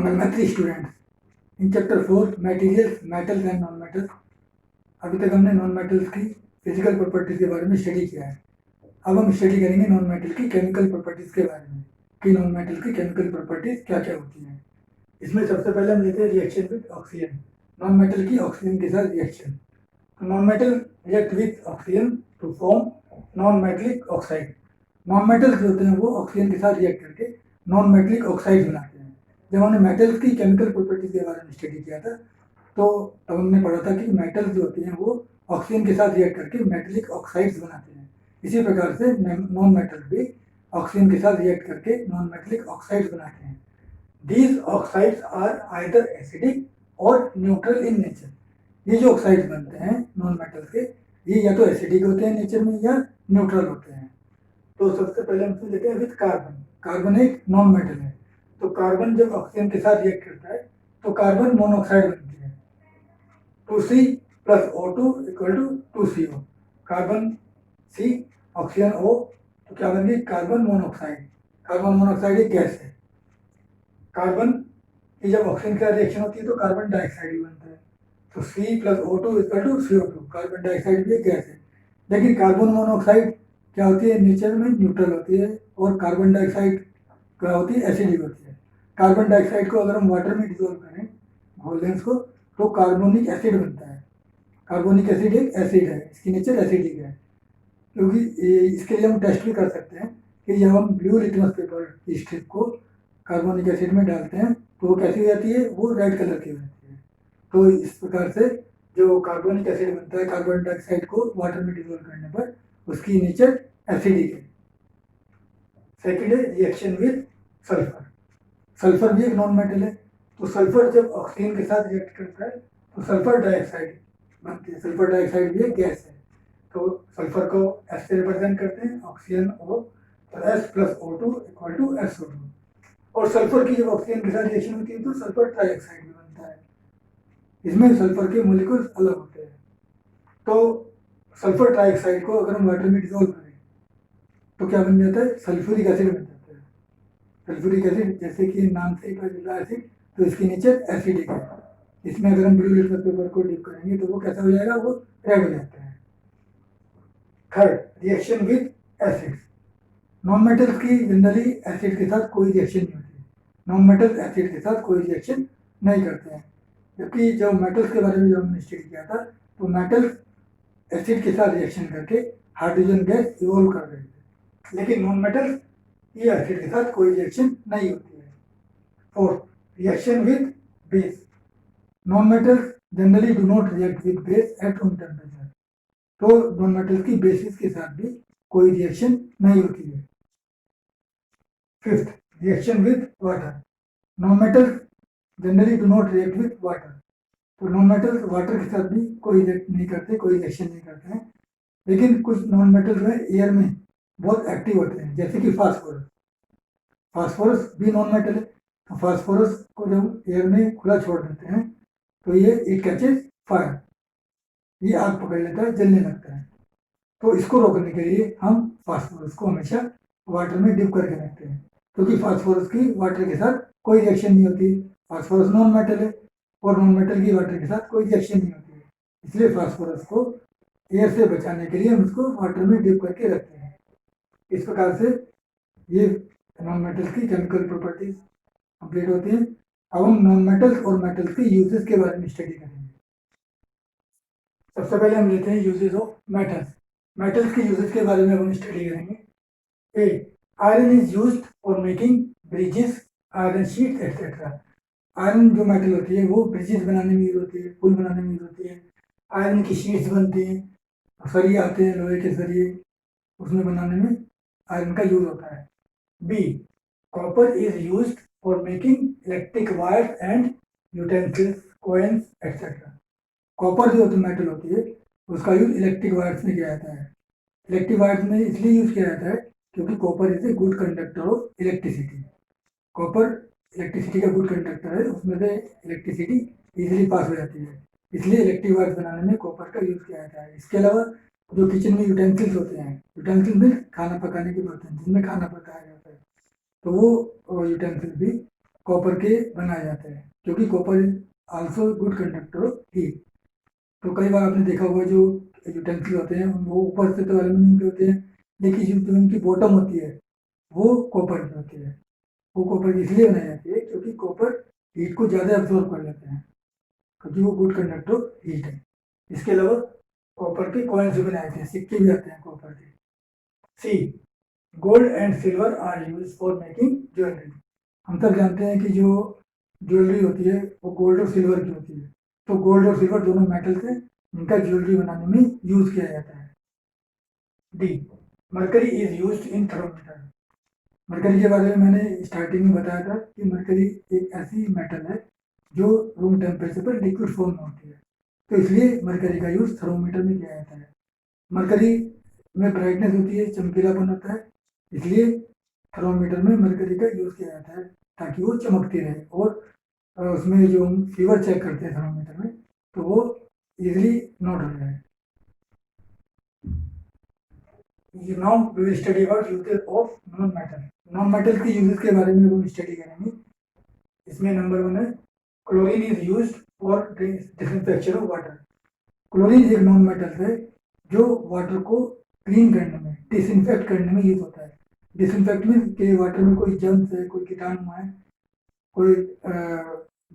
मंगलमैत्री students, in chapter 4 materials, metals and non metals, अभी तक हमने नॉन मेटल्स की फिजिकल प्रॉपर्टीज के बारे में स्टडी किया है। अब हम स्टडी करेंगे नॉन मेटल की केमिकल प्रॉपर्टीज के बारे में कि नॉन मेटल की केमिकल प्रॉपर्टीज क्या क्या होती हैं। इसमें सबसे पहले हम लेते हैं reaction with oxygen, non metal की ऑक्सीजन के साथ रिएक्शन। तो non metal react with oxygen to form non metallic oxide. Non metals जो होते हैं वो ऑक्सीजन के साथ रिएक्ट करके नॉन मेटलिक ऑक्साइड बनाते हैं। जब हमने मेटल्स की केमिकल प्रॉपर्टीज के बारे में स्टडी किया था तो तब हमने पढ़ा था कि मेटल्स जो होते हैं वो ऑक्सीजन के साथ रिएक्ट करके मेटलिक ऑक्साइड्स बनाते हैं। इसी प्रकार से नॉन मेटल भी ऑक्सीजन के साथ रिएक्ट करके नॉन मेटलिक ऑक्साइड्स बनाते हैं। These oxides are either acidic और न्यूट्रल इन नेचर। ये जो ऑक्साइड्स बनते हैं नॉन मेटल के, ये या तो एसिडिक होते हैं नेचर में या न्यूट्रल होते हैं। तो सबसे पहले हम लेते हैं विद कार्बन। कार्बन एक नॉन मेटल है, तो कार्बन जब ऑक्सीजन के साथ रिएक्ट करता है तो कार्बन मोनोऑक्साइड बनती है। 2C plus O2 equal to 2CO। Carbon C oxygen O, तो क्या बन गई कार्बन मोनोऑक्साइड। कार्बन मोनोऑक्साइड एक गैस है। कार्बन की जब ऑक्सीजन का रिएक्शन होती है तो कार्बन डाइऑक्साइड भी बनता है। तो C plus O2 equal to CO2। Carbon dioxide भी एक गैस है, लेकिन कार्बन मोनोऑक्साइड क्या होती है नेचर में न्यूट्रल होती है और कार्बन डाइऑक्साइड क्या होती है एसिडिक होती है। कार्बन डाइऑक्साइड को अगर हम वाटर में डिसॉल्व करें घोल दें इसको तो कार्बोनिक एसिड बनता है। कार्बोनिक एसिड एक एसिड है, इसकी नेचर एसिडिक है। क्योंकि इसके लिए हम टेस्ट भी कर सकते हैं कि जब हम ब्लू लिटमस पेपर की स्ट्रिप को कार्बोनिक एसिड में डालते हैं तो वो कैसी हो जाती है, वो रेड कलर की हो जाती है। तो इस प्रकार से जो कार्बोनिक एसिड बनता है कार्बन डाइऑक्साइड को वाटर में डिसॉल्व करने पर उसकी नेचर एसिडिक है। सेकेंड है रिएक्शन विद सल्फर। सल्फर भी एक नॉन मेटल है, तो सल्फर जब ऑक्सीजन के साथ रिएक्ट करता है तो सल्फर डाइऑक्साइड बनती है। सल्फर डाइऑक्साइड भी एक गैस है, तो सल्फर को एस से रिप्रेजेंट करते हैं, ऑक्सीजन O, तो S plus O2 equal to SO2। और सल्फर की जब ऑक्सीजन के साथ रिएक्शन होती है तो सल्फर ट्राइऑक्साइड भी बनता है। इसमें सल्फर के मॉलिक्यूल्स अलग होते हैं। तो सल्फर ट्राइऑक्साइड को अगर हम वाटर में डिसॉल्व करें तो क्या बन जाता है, सल्फ्यूरिक एसिड बन जाता है। सल्फ्यूरिक एसिड जैसे कि नाम से ही पता चल रहा है एसिड, तो इसकी नेचर एसिडिक है। इसमें अगर हम ब्लू लिटमस पेपर को डिप करेंगे तो वो कैसा हो जाएगा, वो रेड हो जाता है। Third reaction with acids. Non metals की जनरली एसिड के साथ कोई रिएक्शन नहीं होती। नॉन मेटल्स एसिड के साथ कोई रिएक्शन नहीं करते हैं, जबकि जब मेटल्स के बारे में जब हमने स्टडी किया था तो मेटल्स एसिड के साथ रिएक्शन करके हाइड्रोजन गैस इवॉल्व कर रहे थे, लेकिन नॉन मेटल्स ये एसिड के साथ कोई रिएक्शन नहीं होती है। Fourth reaction with base. Non metals generally do not react with base at room temperature, तो नॉन मेटल्स की बेसिस के साथ भी कोई रिएक्शन नहीं होती है। Fifth reaction with water. Non metals generally do not react with water, तो नॉन मेटल्स वाटर के साथ भी कोई रिएक्ट नहीं करते, कोई रिएक्शन नहीं करते हैं। लेकिन कुछ नॉन मेटल्स में एयर में बहुत एक्टिव होते हैं, जैसे कि फास्फोरस। फास्फोरस भी नॉन मेटल है, तो फास्फोरस को जब एयर में खुला छोड़ देते हैं तो ये इट कैचेस फायर, ये आग पकड़ लेता है, जलने लगता है। तो इसको रोकने के लिए हम फास्फोरस को हमेशा वाटर में डिप करके रखते हैं, क्योंकि फास्फोरस की वाटर के साथ कोई रिएक्शन नहीं होती। फास्फोरस नॉन मेटल है और नॉन मेटल की वाटर के साथ कोई रिएक्शन नहीं होती है, इसलिए फास्फोरस को एयर से बचाने के लिए हम उसको वाटर में डिप करके रखते हैं। इस प्रकार से ये नॉन मेटल्स की केमिकल प्रॉपर्टीज कंप्लीट होती है। अब हम नॉन मेटल्स और मेटल्स के यूजेस के बारे में स्टडी करेंगे। सबसे पहले हम लेते हैं यूजेस ऑफ मेटल्स। मेटल्स के यूजेस के बारे में हम स्टडी करेंगे। A iron is used for making bridges, iron sheets etcetera. Iron जो मेटल होती है वो ब्रिजेस बनाने में यूज होती है, पुल बनाने में यूज होती है। आयरन की शीट्स बनती हैं, सरिये आते हैं लोहे के सरिये, उसमें बनाने में आयरन का यूज होता है। B copper is used for making electric wires and utensils, coins etcetera. Copper जो मेटल होती है उसका यूज इलेक्ट्रिक वायर्स में किया जाता है। इलेक्ट्रिक वायर्स में इसलिए यूज किया जाता है क्योंकि copper is a good conductor of electricity. Copper electricity का गुड कंडक्टर है, उसमें से इलेक्ट्रिसिटी इजीली पास हो जाती है, इसलिए इलेक्ट्रिक वायर्स बनाने में कॉपर का यूज किया जाता है। इसके अलावा जो किचन में यूटेंसिल्स होते हैं, यूटेंसिल में खाना पकाने के बर्तन जिनमें खाना पकाया जाता है, तो वो यूटेंसिल भी कॉपर के बनाए जाते हैं, क्योंकि copper is also good conductor of heat. तो कई बार आपने देखा होगा जो यूटेंसिल होते हैं वो ऊपर से तो एल्यूमिनियम के होते हैं, लेकिन जो उनकी बॉटम होती है वो कॉपर की होती है। वो कॉपर की इसलिए बनाई जाती है क्योंकि कॉपर हीट को ज़्यादा एब्जॉर्ब कर लेते हैं, क्योंकि वो गुड कंडक्टर ऑफ हीट है। इसके अलावा कॉपर के कॉइन्स भी बनाए जाते हैं, सिक्के भी आते हैं कॉपर के। C, gold and silver are use for making jewellery. हम सब जानते हैं कि जो ज्वेलरी होती है वो गोल्ड और सिल्वर की होती है। तो गोल्ड और सिल्वर दोनों मेटल्स हैं जिनका ज्वेलरी बनाने में यूज किया जाता है। D, mercury is used in thermometer. Mercury के बारे में मैंने स्टार्टिंग में बताया था कि मरकरी एक ऐसी मेटल है जो रूम टेम्परेचर पर लिक्विड फॉर्म में होती है, तो इसलिए मरकरी का यूज थर्मोमीटर में किया जाता है। मरकरी में ब्राइटनेस होती है, चमकीलापन होता है, इसलिए थर्मोमीटर में मरकरी का यूज किया जाता है ताकि वो चमकती रहे। और उसमें जो हम फीवर चेक करते हैं थर्मोमीटर में, तो वो इजीली नोट हो जाए। Now we will study about uses of non metal. Non metal के यूजेस के बारे में हम स्टडी करेंगे। इसमें नंबर 1 है chlorine is used for disinfection of water. Chlorine एक नॉन मेटल है जो वाटर को क्लीन करने में, डिसइंफेक्ट करने में यूज होता है। डिसइंफेक्ट मीन कि वाटर में कोई जर्म्स है, कोई कीटाणु है, कोई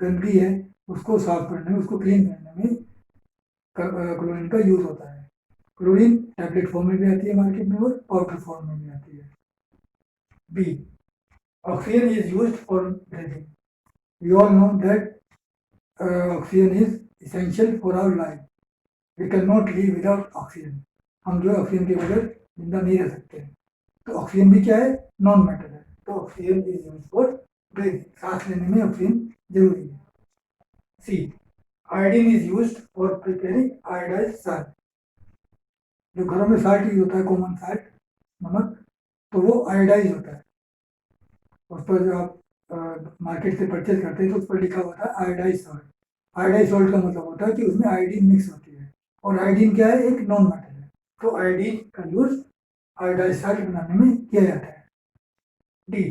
गंदगी है, उसको साफ करने में, उसको क्लीन करने में क्लोरीन का यूज होता है। क्लोरीन टैबलेट फॉर्म में भी आती है मार्केट में और पाउडर फॉर्म में भी आती है। B, oxygen is used for breathing. We all know that oxygen इज essential for our life. We cannot live without oxygen. हम जो है ऑक्सीजन के बगैर जिंदा नहीं रह सकते हैं। तो ऑक्सीजन भी क्या है? नॉन मेटल है। तो oxygen is use for breathing, सांस लेने में ऑक्सीजन जरूरी है। C, iodine is used for preparing iodised salt. जो घरों में साल्ट यूज होता है, कॉमन साल्ट, नमक, तो वो आयोडाइज होता है। उस पर जो आप मार्केट से परचेज करते हैं तो उस पर लिखा होता है आयोडाइज सॉल्ट। आयोडाइज सॉल्ट का मतलब होता है कि उसमें आयोडीन मिक्स होती है, और आयोडीन क्या है? एक नॉन मेटल है। तो आयोडीन का यूज आयोडाइज सॉल्ट बनाने में किया जाता है। D,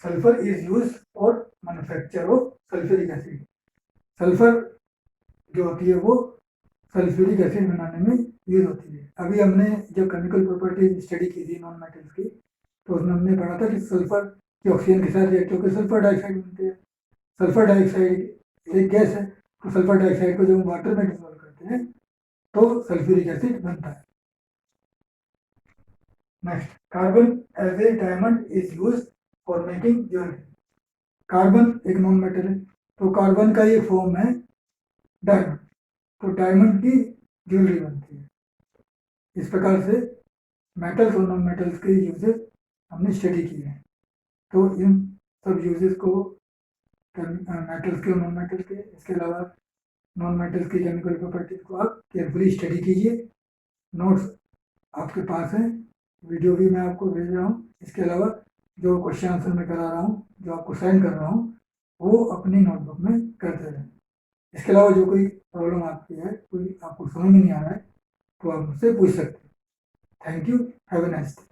sulphur is use for manufacture of sulphuric acid. Sulphur जो होती है वो सल्फ्यूरिक एसिड बनाने में यूज होती है। अभी हमने जब केमिकल प्रॉपर्टी स्टडी की थी नॉन मेटल्स की, तो उसमें हमने पढ़ा था कि सल्फर की ऑक्सीजन के साथ रिएक्ट होकर सल्फर डाइऑक्साइड बनती है। सल्फर डाइऑक्साइड एक गैस है, तो सल्फर डाइऑक्साइड को जब हम वाटर में डिसॉल्व करते हैं तो सल्फ्यूरिक एसिड बनता है। Next, carbon as a diamond is use for making jewellery. Carbon एक नॉन मेटल है, तो कार्बन का ये फॉर्म है डायमंड, तो डायमंड की ज्वेलरी बनती है। इस प्रकार से मेटल्स और नॉन मेटल्स के यूजेस हमने स्टडी किए हैं। तो इन सब यूजेस को, मेटल्स के और नॉन मेटल्स के, इसके अलावा नॉन मेटल्स की केमिकल प्रॉपर्टीज को आप केयरफुली स्टडी कीजिए। नोट्स आपके पास हैं, वीडियो भी मैं आपको भेज रहा हूँ। इसके अलावा जो क्वेश्चन आंसर मैं करा रहा हूँ, जो आपको सेंड कर रहा हूँ, वो अपनी नोटबुक में करते रहें। इसके अलावा जो कोई प्रॉब्लम आपकी है, कोई आपको समझ में नहीं आ रहा है, तो आप मुझसे पूछ सकते हैं। Thank you, have a nice day.